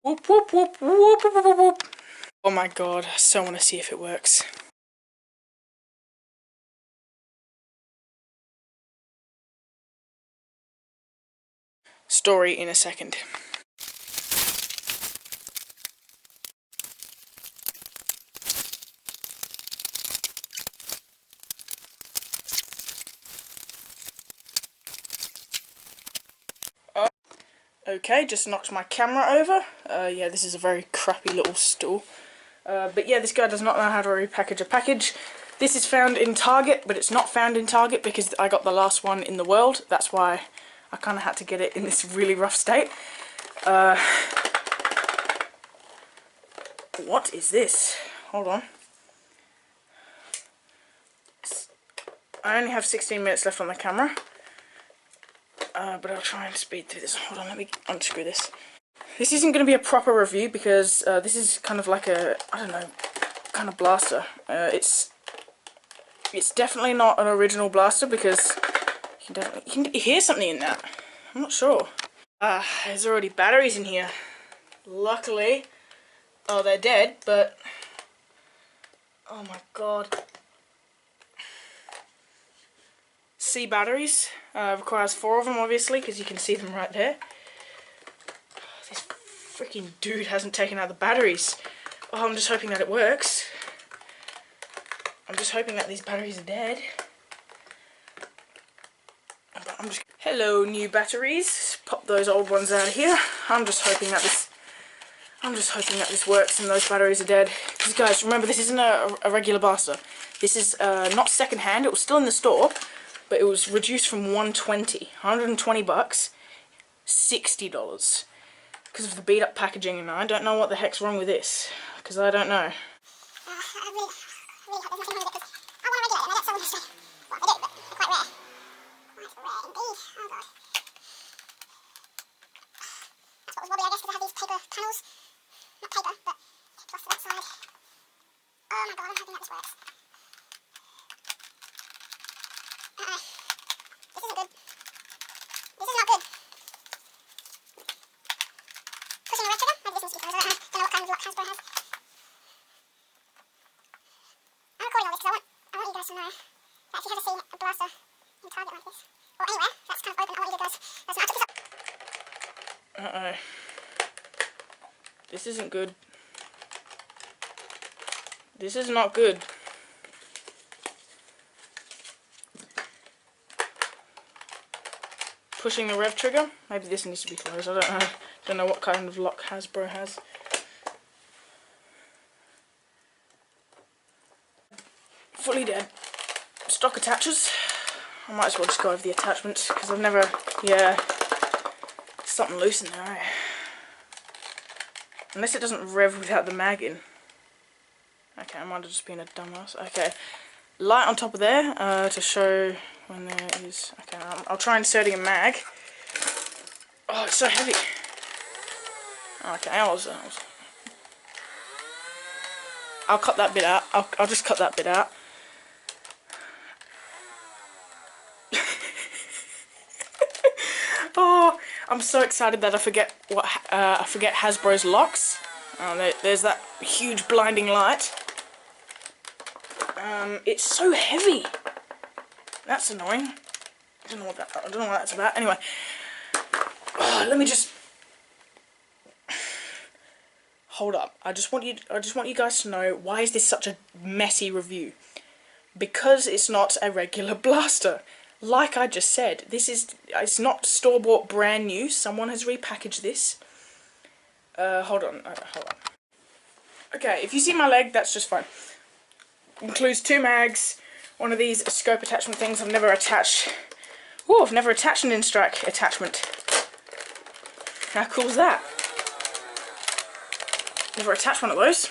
Whoop, whoop, whoop, whoop, whoop, whoop, whoop. Oh my god, I so want to see if it works. Story in a second. Okay, just knocked my camera over. Yeah, this is a very crappy little stool. But yeah, this guy does not know how to repackage a package. This is found in Target, but it's not found in Target because I got the last one in the world. That's why I kind of had to get it in this really rough state. What is this? Hold on. I only have 16 minutes left on the camera. But I'll try and speed through this. Hold on, let me unscrew this. This isn't going to be a proper review because this is kind of like a, I don't know, kind of blaster. It's definitely not an original blaster because you can hear something in that. I'm not sure. There's already batteries in here. Luckily, oh, they're dead, but oh my god. C batteries. Requires 4 of them, obviously, because you can see them right there. This freaking dude hasn't taken out the batteries. Oh, I'm just hoping that it works. I'm just hoping that these batteries are dead. But hello, new batteries. Pop those old ones out of here. I'm just hoping that this works and those batteries are dead. Because guys, remember, this isn't a regular blaster. This is not second-hand. It was still in the store, but it was reduced from 120 bucks, $60 because of the beat up packaging, and I don't know what the heck's wrong with this, because I don't know. Uh-oh. This isn't good. This is not good. Pushing the rev trigger. Maybe this needs to be closed. I don't know. Don't know what kind of lock Hasbro has. Fully dead. Stock attaches. I might as well just go over the attachments because I've never. Yeah. Something loose in there, right? Unless it doesn't rev without the mag in. Okay, I might have just been a dumbass. Okay, light on top of there to show when there is. Okay, I'll try inserting a mag. Oh, it's so heavy. Okay, I'll cut that bit out. I'll just cut that bit out. Oh, I'm so excited that I forget Hasbro's locks. Oh, there's that huge blinding light. It's so heavy. That's annoying. I don't know what that's about. Anyway, let me just hold up. I just want you guys to know, why is this such a messy review? Because it's not a regular blaster. Like I just said, it's not store-bought brand new. Someone has repackaged this. Hold on. Okay, if you see my leg, that's just fine. Includes 2 mags, one of these scope attachment things. I've never attached. Oh, I've never attached an Instrac attachment. How cool is that? Never attached one of those.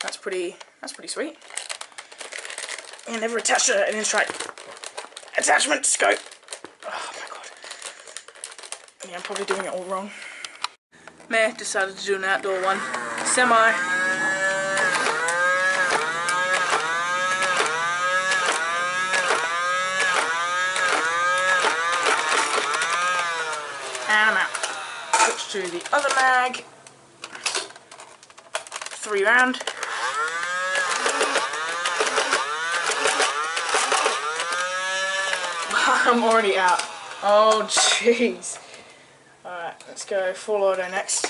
That's pretty sweet. I never attached an Instrac attachment scope. Oh my god. Yeah, I'm probably doing it all wrong. Meh, decided to do an outdoor one. Semi. And I'm out. Switch switch to the other mag. 3 round. I'm already out. Oh jeez. Alright, let's go full auto next.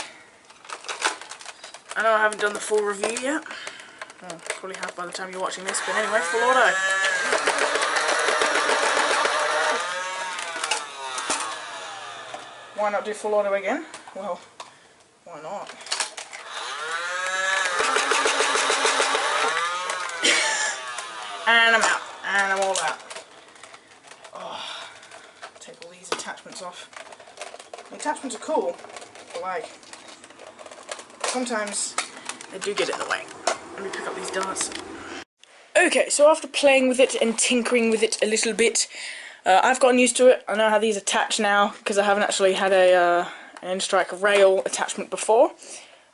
I know I haven't done the full review yet. Well, probably have by the time you're watching this, but anyway, full auto. Why not do full auto again? Well, why not? And I'm out. And I'm all out. Oh, take all these attachments off. The attachments are cool, but like, sometimes they do get in the way. Let me pick up these darts. Okay, so after playing with it and tinkering with it a little bit, I've gotten used to it. I know how these attach now, because I haven't actually had an N-Strike rail attachment before.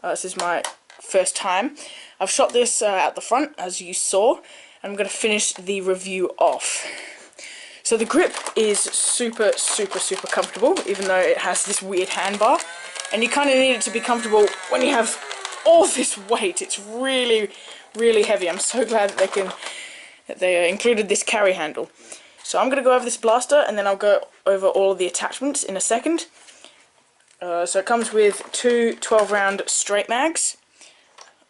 This is my first time. I've shot this out the front, as you saw. I'm going to finish the review off. So the grip is super comfortable, even though it has this weird handbar. And you kind of need it to be comfortable when you have all this weight. It's really heavy. I'm so glad that they included this carry handle. So I'm going to go over this blaster, and then I'll go over all of the attachments in a second. So it comes with 2 12-round straight mags.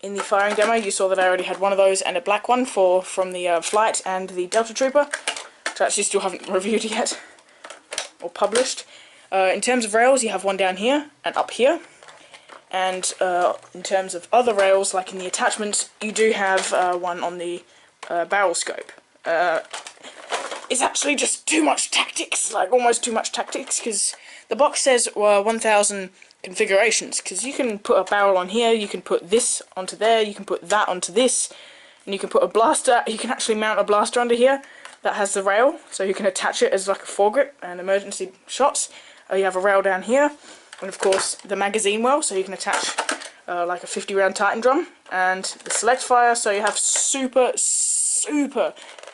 In the firing demo, you saw that I already had one of those and a black one from the Flight and the Delta Trooper, which I actually still haven't reviewed yet or published. In terms of rails, you have one down here and up here. And in terms of other rails, like in the attachments, you do have one on the barrel scope. It's actually just too much tactics, like almost too much tactics, because the box says 1000 configurations, because you can put a barrel on here, you can put this onto there, you can put that onto this, and you can put a blaster. You can actually mount a blaster under here that has the rail, so you can attach it as like a foregrip and emergency shots. You have a rail down here, and of course the magazine well, so you can attach like a 50-round Titan drum, and the select fire, so you have super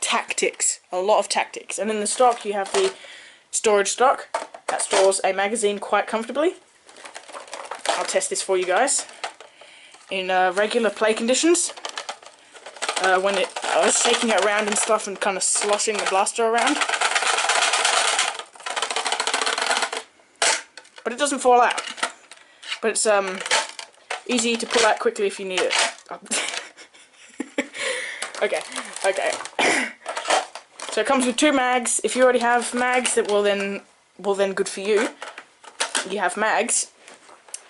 tactics, a lot of tactics. And in the stock you have the storage stock that stores a magazine quite comfortably. I'll test this for you guys. In regular play conditions, when I was shaking it around and stuff and kind of sloshing the blaster around, but it doesn't fall out. But it's easy to pull out quickly if you need it. Okay. So it comes with 2 mags. If you already have mags, that will then good for you. You have mags.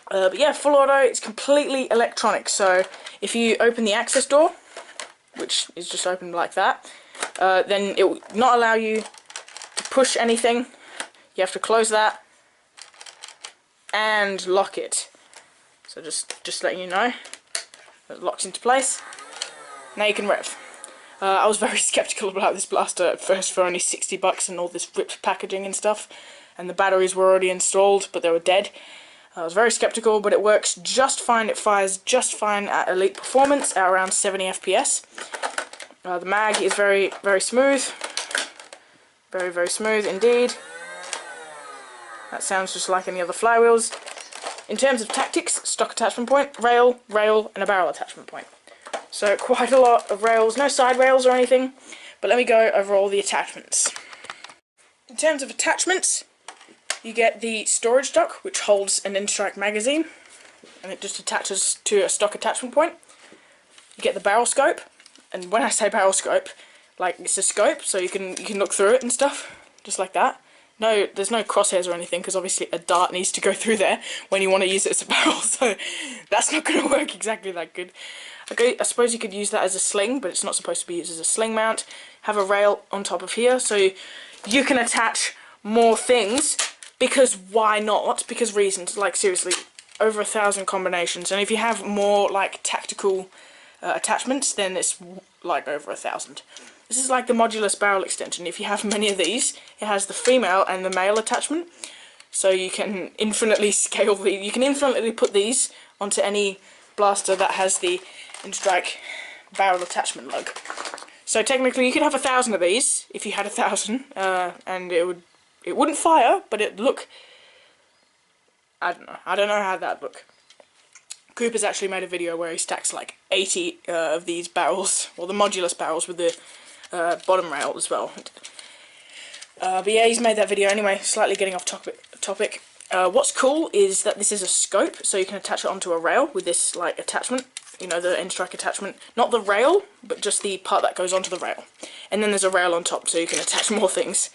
But yeah, full auto. It's completely electronic. So if you open the access door, which is just open like that, then it will not allow you to push anything. You have to close that and lock it. So just letting you know, it locks into place. Now you can rev. I was very skeptical about this blaster at first for only 60 bucks and all this ripped packaging and stuff, and the batteries were already installed but they were dead. I was very skeptical, but it works just fine. It fires just fine at elite performance at around 70 FPS. The mag is very smooth. Very smooth indeed. That sounds just like any other flywheels. In terms of tactics, stock attachment point, rail, and a barrel attachment point. So quite a lot of rails, no side rails or anything, but let me go over all the attachments. In terms of attachments, you get the storage stock, which holds an N-Strike magazine, and it just attaches to a stock attachment point. You get the barrel scope, and when I say barrel scope, like it's a scope, so you can look through it and stuff, just like that. No, there's no crosshairs or anything, because obviously a dart needs to go through there when you want to use it as a barrel, so that's not going to work exactly that good. Okay, I suppose you could use that as a sling, but it's not supposed to be used as a sling mount. Have a rail on top of here, so you can attach more things, because why not? Because reasons, like seriously, over 1,000 combinations, and if you have more like tactical attachments, then it's like over 1,000. This is like the Modulus barrel extension. If you have many of these, it has the female and the male attachment, so you can infinitely scale you can infinitely put these onto any blaster that has the N-Strike barrel attachment lug. So technically you could have 1,000 of these if you had 1,000, and it wouldn't fire, but it'd look I don't know how that'd look. Cooper's actually made a video where he stacks like 80 of these barrels, or the modulus barrels with the bottom rail as well. But yeah, he's made that video anyway, slightly getting off topic. What's cool is that this is a scope, so you can attach it onto a rail with this like attachment, you know, the end strike attachment. Not the rail, but just the part that goes onto the rail. And then there's a rail on top, so you can attach more things.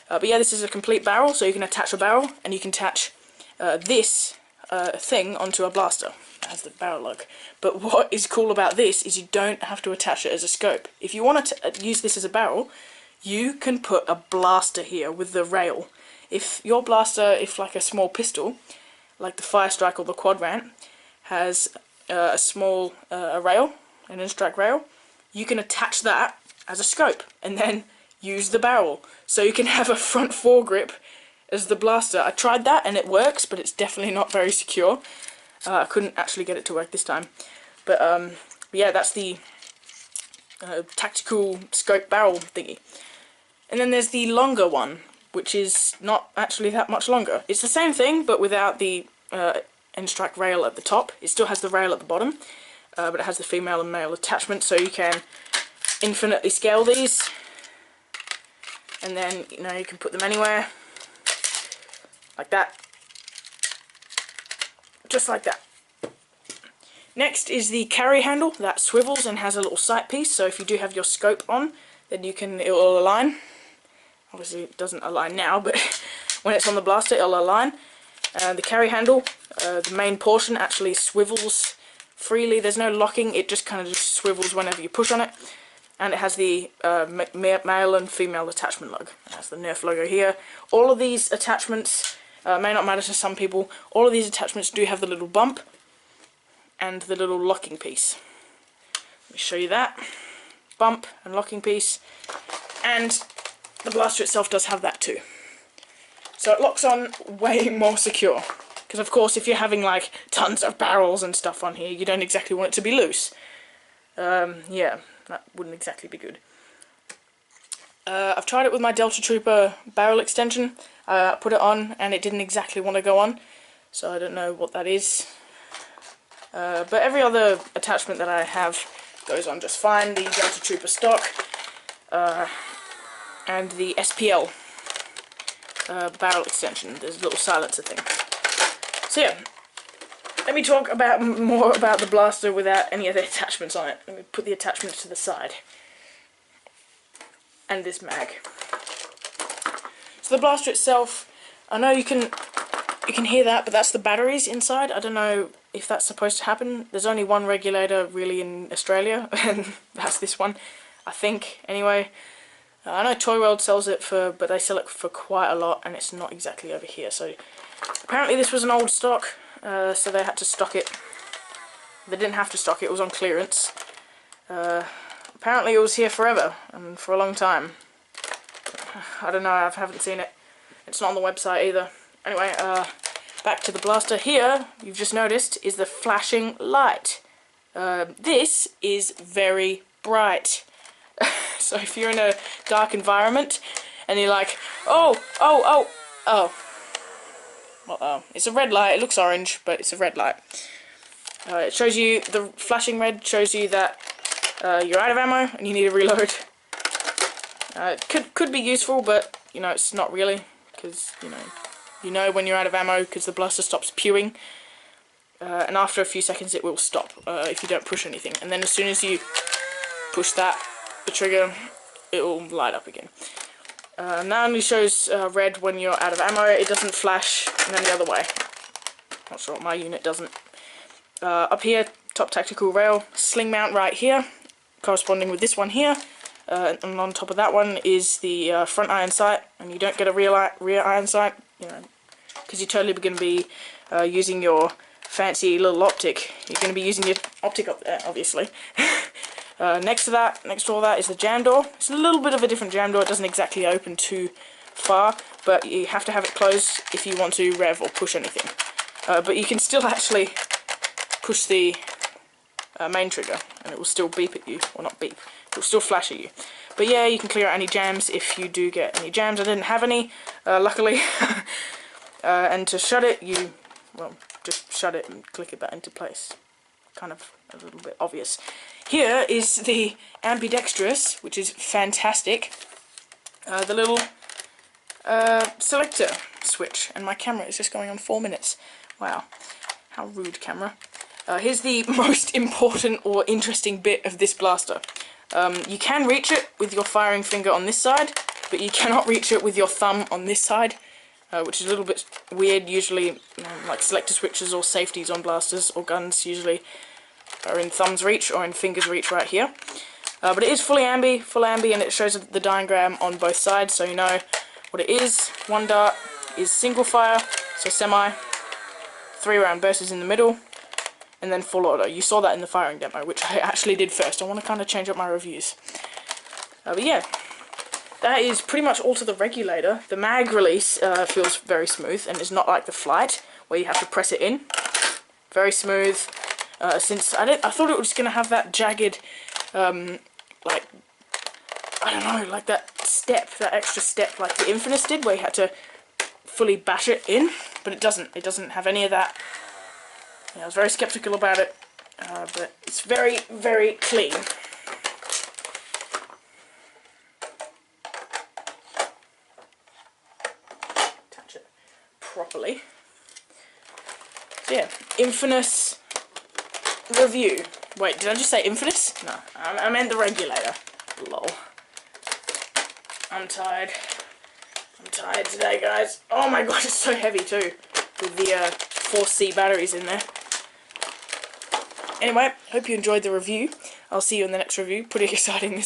But yeah, this is a complete barrel, so you can attach a barrel, and you can attach this thing onto a blaster. As the barrel look. But what is cool about this is you don't have to attach it as a scope. If you want to use this as a barrel, you can put a blaster here with the rail. If your blaster, if like a small pistol, like the Fire Strike or the Quad Rant, has a small rail, an in-strike rail, you can attach that as a scope and then use the barrel. So you can have a front foregrip as the blaster. I tried that and it works, but it's definitely not very secure. I couldn't actually get it to work this time. But yeah, that's the tactical scope barrel thingy. And then there's the longer one, which is not actually that much longer. It's the same thing, but without the end strike rail at the top. It still has the rail at the bottom, but it has the female and male attachment, so you can infinitely scale these. And then, you know, you can put them anywhere. Like that. Just like that. Next is the carry handle that swivels and has a little sight piece, so if you do have your scope on, then it will align. Obviously it doesn't align now, but when it's on the blaster it'll align. The carry handle, the main portion actually swivels freely. There's no locking, it just kind of just swivels whenever you push on it. And it has the male and female attachment logo. It has the Nerf logo here. All of these attachments may not matter to some people. All of these attachments do have the little bump and the little locking piece. Let me show you that. Bump and locking piece. And the blaster itself does have that too. So it locks on way more secure. Because of course if you're having like tons of barrels and stuff on here, you don't exactly want it to be loose. Yeah, that wouldn't exactly be good. I've tried it with my Delta Trooper barrel extension. Put it on and it didn't exactly want to go on, so I don't know what that is. But every other attachment that I have goes on just fine. The Delta Trooper stock and the SPL barrel extension. There's a little silencer thing. So yeah, let me talk more about the blaster without any of the attachments on it. Let me put the attachments to the side. And this mag. So the blaster itself, I know you can hear that, but that's the batteries inside. I don't know if that's supposed to happen. There's only one regulator really in Australia, and that's this one, I think. Anyway, I know Toy World sells it but they sell it for quite a lot, and it's not exactly over here. So apparently this was an old stock, so they had to stock it. They didn't have to stock it. It was on clearance. Apparently it was here forever, and for a long time. I don't know, I haven't seen it. It's not on the website either. Anyway, back to the blaster. Here, you've just noticed, is the flashing light. This is very bright. So if you're in a dark environment, and you're like, oh. Uh-oh. It's a red light, it looks orange, but it's a red light. It shows you, the flashing red shows you that you're out of ammo and you need to reload. It could be useful, but you know it's not really, because you know when you're out of ammo because the blaster stops pewing, and after a few seconds it will stop if you don't push anything. And then as soon as you push the trigger, it will light up again. That only shows red when you're out of ammo. It doesn't flash in any other way. Not sure what my unit doesn't. Up here, top tactical rail, sling mount right here, corresponding with this one here, and on top of that one is the front iron sight, and you don't get a rear iron sight, because you're totally going to be using your fancy little optic. You're going to be using your optic up there, obviously. Next to all that is the jam door. It's a little bit of a different jam door. It doesn't exactly open too far, but you have to have it closed if you want to rev or push anything. But you can still actually push the main trigger and it will still beep at you, or not beep, it will still flash at you. But yeah, you can clear out any jams if you do get any jams. I didn't have any, luckily. And to shut it, you well, just shut it and click it back into place. Kind of a little bit obvious. Here is the ambidextrous, which is fantastic. The little selector switch, and my camera is just going on 4 minutes. Wow, how rude, camera. Here's the most important or interesting bit of this blaster. You can reach it with your firing finger on this side, but you cannot reach it with your thumb on this side, which is a little bit weird. Usually, like selector switches or safeties on blasters or guns usually are in thumb's reach or in finger's reach right here. But it is full ambi, and it shows the diagram on both sides, so you know what it is. One dart is single fire, so semi, 3 round bursts in the middle, and then full auto. You saw that in the firing demo, which I actually did first. I want to kind of change up my reviews. But yeah, that is pretty much all to the regulator. The mag release feels very smooth, and it's not like the flight, where you have to press it in. Very smooth. Since I thought it was going to have that jagged, like, I don't know, like that step, that extra step like the Infinus did, where you had to fully bash it in, but it doesn't. It doesn't have any of that. Yeah, I was very skeptical about it, but it's very, very clean. Touch it properly. So yeah, Infinus review. Wait, did I just say Infinus? No, I meant the regulator. Lol. I'm tired. I'm tired today, guys. Oh my god, it's so heavy too, with the 4C batteries in there. Anyway, hope you enjoyed the review. I'll see you in the next review. Pretty exciting,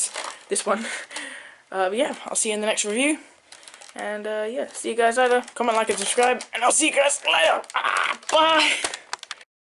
this one. But yeah, I'll see you in the next review. And yeah, see you guys later. Comment, like, and subscribe. And I'll see you guys later. Bye!